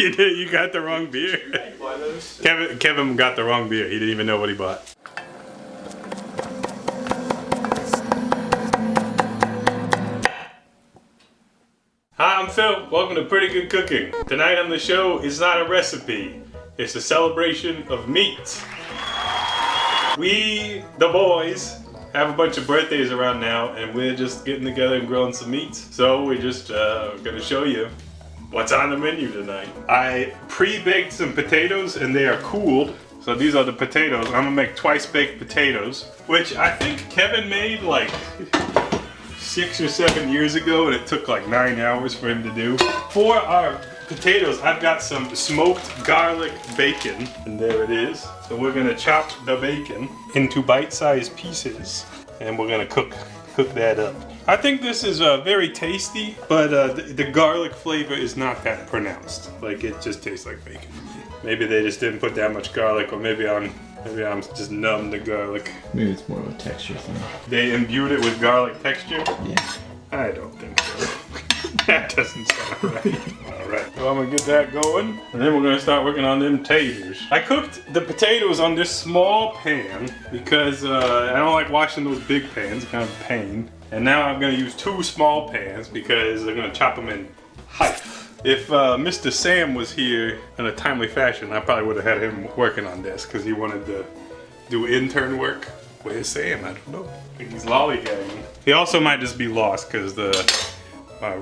You did. You got the wrong beer. Kevin got the wrong beer. He didn't even know what he bought. Hi, I'm Phil. Welcome to Pretty Good Cooking. Tonight on the show is not a recipe. It's a celebration of meat. We, the boys, have a bunch of birthdays around now, and we're just getting together and grilling some meat. So we're just gonna show you what's on the menu tonight. I pre-baked some potatoes and they are cooled. So these are the potatoes. I'm gonna make twice baked potatoes, which I think Kevin made like 6 or 7 years ago, and it took like 9 hours for him to do. For our potatoes, I've got some smoked garlic bacon, and there it is. So we're gonna chop the bacon into bite-sized pieces, and we're gonna cook that up. I think this is very tasty, but the garlic flavor is not that pronounced. Like, it just tastes like bacon. Maybe they just didn't put that much garlic, or maybe I'm just numb to garlic. Maybe it's more of a texture thing. They imbued it with garlic texture? Yeah. I don't think so. That doesn't sound right. Alright, so I'm gonna get that going, and then we're gonna start working on them taters. I cooked the potatoes on this small pan because I don't like washing those big pans, kind of a pain. And now I'm gonna use 2 small pans because I'm gonna chop them in half. If Mr. Sam was here in a timely fashion, I probably would have had him working on this because he wanted to do intern work. Where's Sam? I don't know. I think he's lollygagging. He also might just be lost because the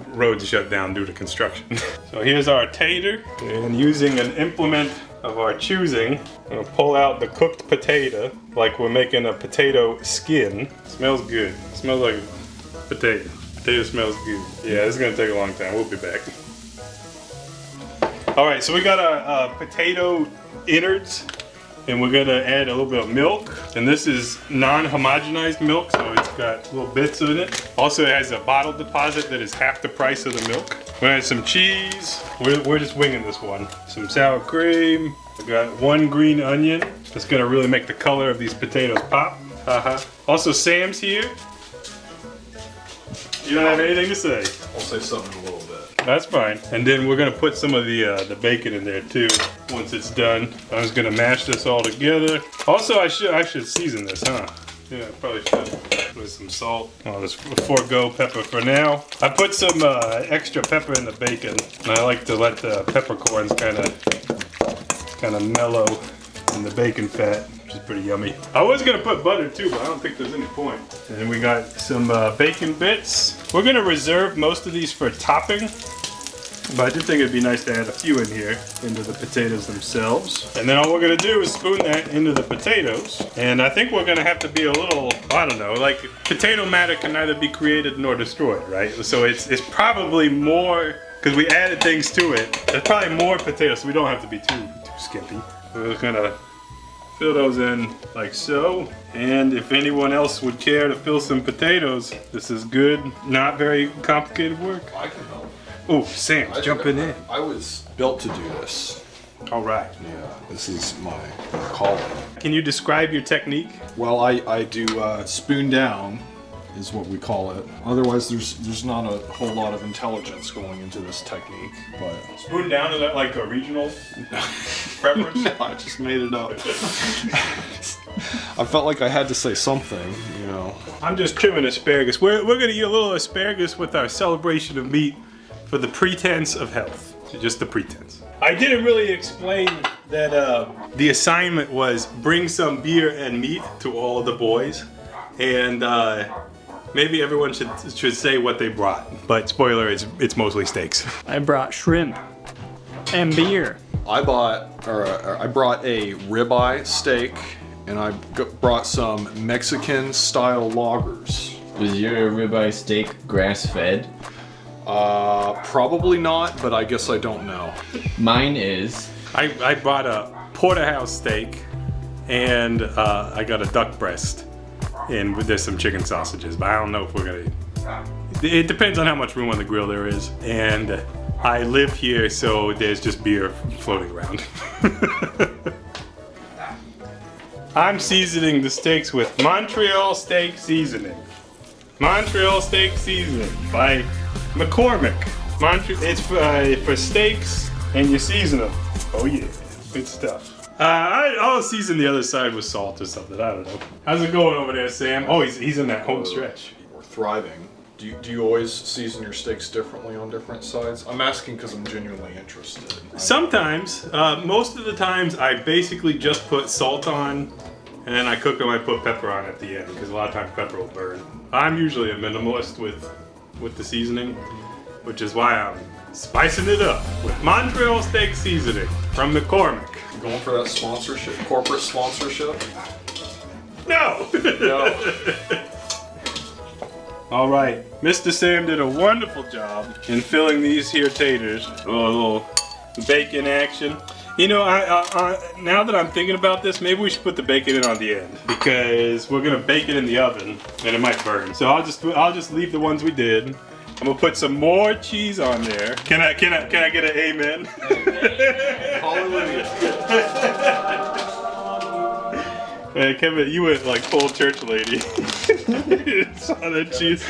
roads shut down due to construction. So here's our tater, and using an implement of our choosing, I'm gonna pull out the cooked potato like we're making a potato skin. Smells good. Smells like potato. Potato smells good. Yeah, this is gonna take a long time. We'll be back. All right, so we got our potato innards, and we're gonna add a little bit of milk. And this is non-homogenized milk, so it's got little bits in it. Also, it has a bottle deposit that is half the price of the milk. We're gonna add some cheese. We're just winging this one. Some sour cream. We got 1 green onion. That's gonna really make the color of these potatoes pop. Also, Sam's here. You don't have anything to say. I'll say something in a little bit. That's fine. And then we're gonna put some of the bacon in there too once it's done. I'm just gonna mash this all together. Also, I should season this, huh? Yeah, I probably should. With some salt. I'll just forego pepper for now. I put some extra pepper in the bacon, and I like to let the peppercorns kind of mellow in the bacon fat, which is pretty yummy. I was gonna put butter too, but I don't think there's any point. And then we got some bacon bits. We're gonna reserve most of these for topping, but I did think it'd be nice to add a few in here into the potatoes themselves. And then all we're gonna do is spoon that into the potatoes. And I think we're gonna have to be a little, I don't know, like potato matter can neither be created nor destroyed, right? So it's probably more, because we added things to it, there's probably more potatoes, so we don't have to be too skimpy. We're just gonna fill those in like so. And if anyone else would care to fill some potatoes, this is good, not very complicated work. I can help. Oh, Sam's jumping in. I was built to do this. All right. Yeah, this is my calling. Can you describe your technique? Well, I do spoon down is what we call it. Otherwise, there's not a whole lot of intelligence going into this technique. But Spoon down, is that like a regional preference? no, I just made it up. I felt like I had to say something, you know. I'm just trimming asparagus. We're gonna eat a little asparagus with our celebration of meat for the pretense of health. Just the pretense. I didn't really explain that the assignment was bring some beer and meat to all of the boys, and maybe everyone should say what they brought. But spoiler, it's mostly steaks. I brought shrimp and beer. I brought a ribeye steak, and I brought some Mexican style lagers. Was your ribeye steak grass-fed? Probably not, but I guess I don't know. Mine is. I bought a porterhouse steak, and I got a duck breast, and there's some chicken sausages, but I don't know if we're gonna. It depends on how much room on the grill there is, and I live here, so there's just beer floating around. I'm seasoning the steaks with Montreal steak seasoning. Montreal steak seasoning by McCormick. It's for steaks and you season them. Oh yeah, good stuff. I'll season the other side with salt or something. I don't know. How's it going over there, Sam? Oh, he's in that home stretch. We're thriving. Do you always season your steaks differently on different sides? I'm asking because I'm genuinely interested. Sometimes, most of the times, I basically just put salt on, and then I cook them. I put pepper on at the end because a lot of times pepper will burn. I'm usually a minimalist with the seasoning, which is why I'm spicing it up with Montreal steak seasoning from McCormick. You going for that sponsorship, corporate sponsorship? No. No. All right, Mr. Sam did a wonderful job in filling these here taters. Oh, a little bacon action. You know, now that I'm thinking about this, maybe we should put the bacon in on the end because we're gonna bake it in the oven and it might burn. So I'll just leave the ones we did. I'm gonna put some more cheese on there. Can I get an amen? Hallelujah. Hey, Kevin, you went like full church lady. Saw that cheese.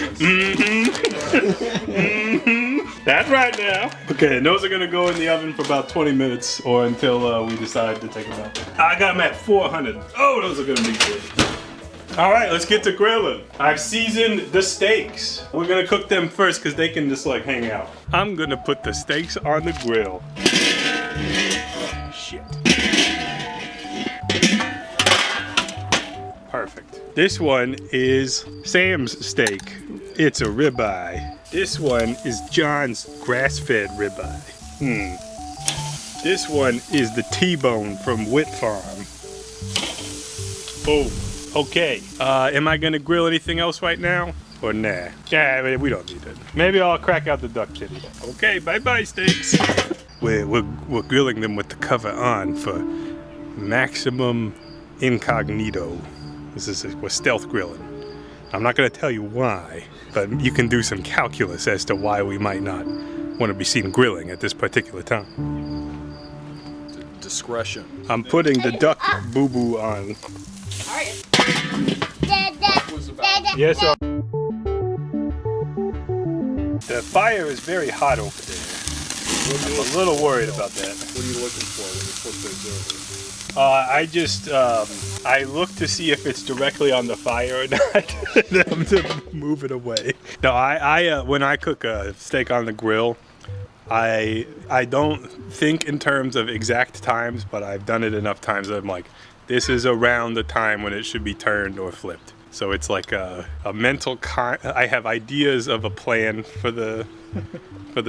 That's right now. Okay, and those are gonna go in the oven for about 20 minutes or until we decide to take them out. I got them at 400. Oh, those are gonna be good. All right, let's get to grilling. I've seasoned the steaks. We're gonna cook them first because they can just like hang out. I'm gonna put the steaks on the grill. Shit. Perfect. This one is Sam's steak. It's a ribeye. This one is John's grass-fed ribeye. This one is the T-bone from Witt Farm. Oh, okay. Am I gonna grill anything else right now? Or nah? Yeah, we don't need it. Maybe I'll crack out the duck titty. Okay, bye-bye steaks. We're grilling them with the cover on for maximum incognito. We're stealth grilling. I'm not going to tell you why, but you can do some calculus as to why we might not want to be seen grilling at this particular time. Discretion. I'm putting the duck boo-boo on. Yes, sir. The fire is very hot over there. I'm a little worried about that. What are you looking for when you flip those over? I look to see if it's directly on the fire or not, to move it away. No, when I cook a steak on the grill, I don't think in terms of exact times, but I've done it enough times that I'm like, this is around the time when it should be turned or flipped. So it's like a mental I have ideas of a plan for the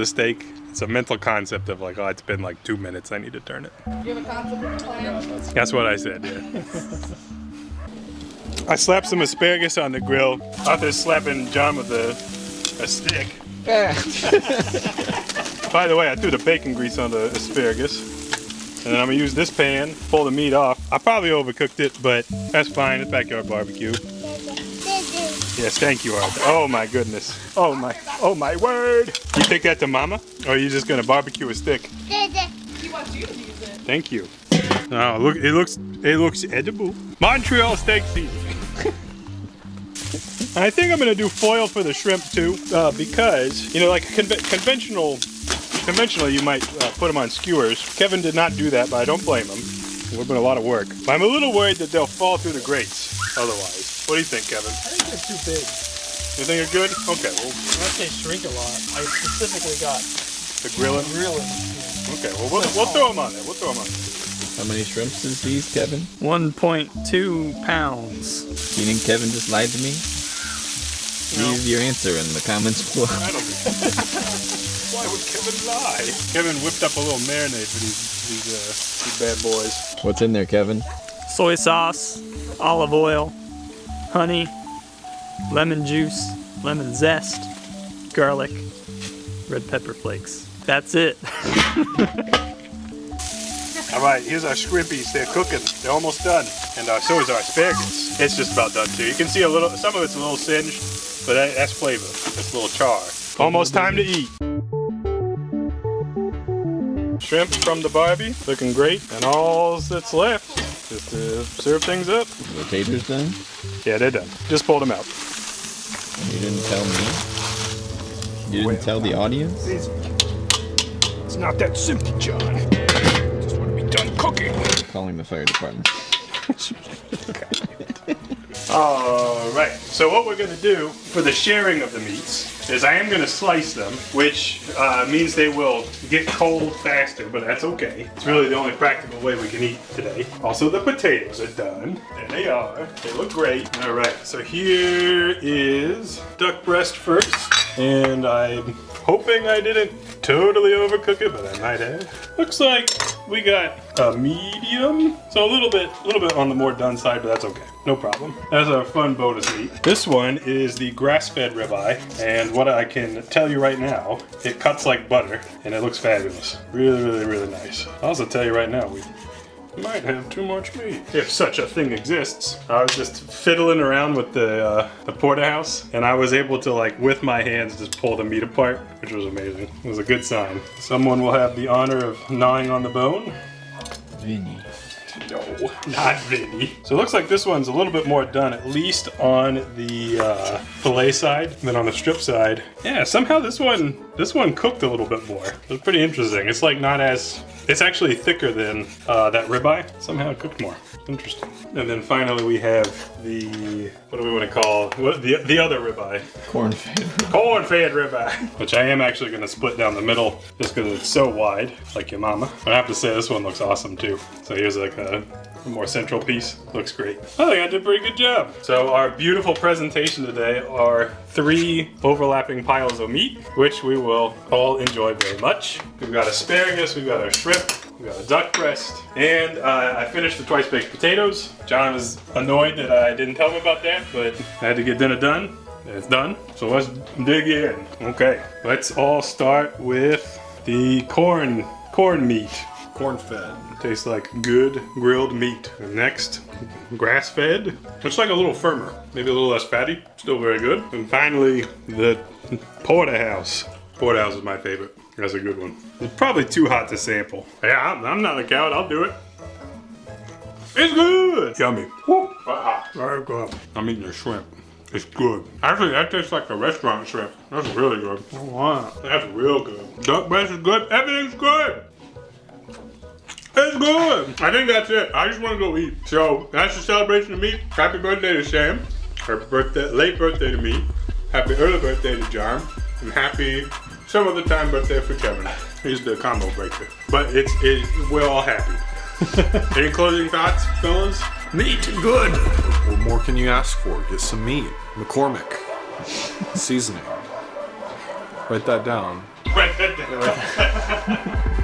steak. It's a mental concept of like, oh, it's been like 2 minutes, I need to turn it. You have a concept of a plan? That's what I said, yeah. I slapped some asparagus on the grill after slapping John with a stick. By the way, I threw the bacon grease on the asparagus. And then I'm gonna use this pan, pull the meat off. I probably overcooked it, but that's fine, it's backyard barbecue. Yes, thank you, Arthur. Oh my goodness. Oh my word. You take that to Mama? Or are you just gonna barbecue a stick? He wants you to use it. Thank you. Oh, look, it looks edible. Montreal steak seasoning. I think I'm gonna do foil for the shrimp too, because, you know, like conventionally you might put them on skewers. Kevin did not do that, but I don't blame him. It would have been a lot of work. But I'm a little worried that they'll fall through the grates otherwise. What do you think, Kevin? I think they're too big. You think they're good? Okay, well. Unless they shrink a lot. I specifically got The grilling? grilling. Okay, well, we'll throw them on there. We'll throw them on there. How many shrimps is these, Kevin? 1.2 pounds. You think Kevin just lied to me? Leave your answer in the comments below. I don't think Why would Kevin lie? Kevin whipped up a little marinade for these bad boys. What's in there, Kevin? Soy sauce, olive oil, honey, lemon juice, lemon zest, garlic, red pepper flakes. That's it. All right, here's our shrimpies. They're cooking. They're almost done. And so is our asparagus. It's just about done too. You can see some of it's a little singed, but that's flavor. That's a little char. Almost time to eat. Shrimp from the Barbie, looking great. And all that's left is to serve things up. The taters done? Yeah, they're done. Just pulled them out. You didn't tell me. You didn't tell the audience? It's not that simple, John. Just want to be done cooking. Calling the fire department. Alright, so what we're going to do for the sharing of the meats is I am going to slice them, which means they will get cold faster, but that's okay. It's really the only practical way we can eat today. Also, the potatoes are done. There they are. They look great. Alright, so here is duck breast first, and I'm hoping I didn't totally overcook it, but I might have. Looks like we got a medium, so a little bit on the more done side, but that's okay. No problem. That's a fun bonus meat. This one is the grass-fed ribeye, and what I can tell you right now, it cuts like butter, and it looks fabulous. Really, really, really nice. I'll also tell you right now, we might have too much meat, if such a thing exists. I was just fiddling around with the porterhouse, and I was able to, like, with my hands, just pull the meat apart, which was amazing. It was a good sign. Someone will have the honor of gnawing on the bone. Vinny. No, not Vinny. So it looks like this one's a little bit more done, at least on the fillet side than on the strip side. Yeah, somehow this one cooked a little bit more. It was pretty interesting. It's like not as, it's actually thicker than that ribeye. Somehow it cooked more. Interesting. And then finally we have the, what do we want to call, the other ribeye. Corn-fed. Corn-fed ribeye. Which I am actually going to split down the middle just because it's so wide, like your mama. I have to say this one looks awesome too. So here's like a more central piece. Looks great. I think I did a pretty good job. So our beautiful presentation today are 3 overlapping piles of meat, which we will all enjoy very much. We've got asparagus, we've got our shrimp, we got a duck breast, and I finished the twice baked potatoes. John was annoyed that I didn't tell him about that, but I had to get dinner done. And it's done, so let's dig in. Okay, let's all start with the corn meat. Corn-fed. Tastes like good grilled meat. And next, grass-fed. It's like a little firmer, maybe a little less fatty, still very good. And finally, the porterhouse. Porterhouse is my favorite. That's a good one. It's probably too hot to sample. Yeah, I'm not a coward. I'll do it. It's good. Yummy. Woo. Very good. I'm eating the shrimp. It's good. Actually, that tastes like a restaurant shrimp. That's really good. Oh, wow. That's real good. Duck breast is good. Everything's good. It's good. I think that's it. I just want to go eat. So that's the celebration of me. Happy birthday to Sam. Happy birthday, late birthday to me. Happy early birthday to John. And happy some other time birthday for Kevin. He's the combo breaker. But we're all happy. Any closing thoughts, fellas? Meat, good. What more can you ask for? Get some meat. McCormick. Seasoning. Write that down. Write that down.